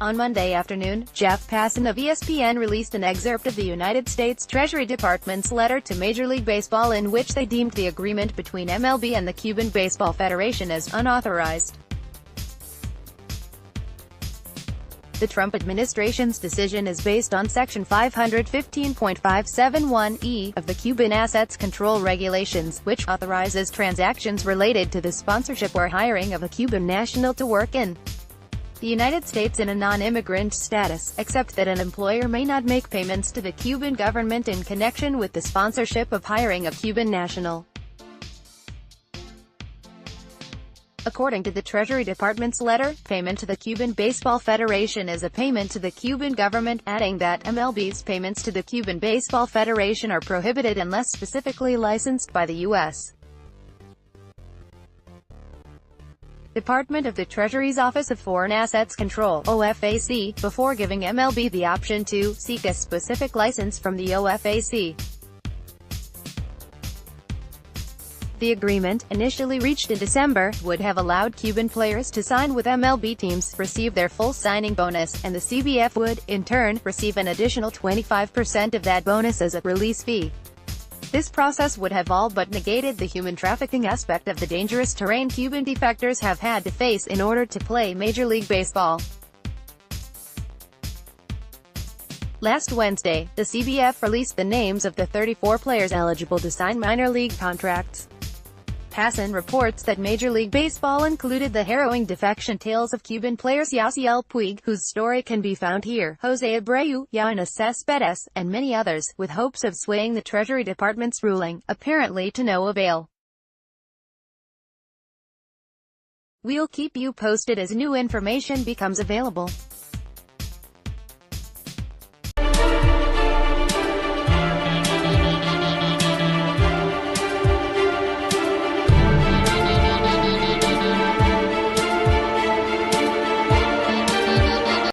On Monday afternoon, Jeff Passan of ESPN released an excerpt of the United States Treasury Department's letter to Major League Baseball in which they deemed the agreement between MLB and the Cuban Baseball Federation as unauthorized. The Trump administration's decision is based on Section 515.571(e) of the Cuban Assets Control Regulations, which authorizes transactions related to the sponsorship or hiring of a Cuban national to work in the United States in a non-immigrant status, except that an employer may not make payments to the Cuban government in connection with the sponsorship of hiring a Cuban national. According to the Treasury Department's letter, payment to the Cuban Baseball Federation is a payment to the Cuban government, adding that MLB's payments to the Cuban Baseball Federation are prohibited unless specifically licensed by the U.S. Department of the Treasury's Office of Foreign Assets Control (OFAC), before giving MLB the option to seek a specific license from the OFAC. The agreement, initially reached in December, would have allowed Cuban players to sign with MLB teams, receive their full signing bonus, and the CBF would, in turn, receive an additional 25% of that bonus as a release fee. This process would have all but negated the human trafficking aspect of the dangerous terrain Cuban defectors have had to face in order to play Major League Baseball. Last Wednesday, the CBF released the names of the 34 players eligible to sign minor league contracts. Passan reports that Major League Baseball included the harrowing defection tales of Cuban players Yasiel Puig, whose story can be found here, Jose Abreu, Yannis Cespedes, and many others, with hopes of swaying the Treasury Department's ruling, apparently to no avail. We'll keep you posted as new information becomes available.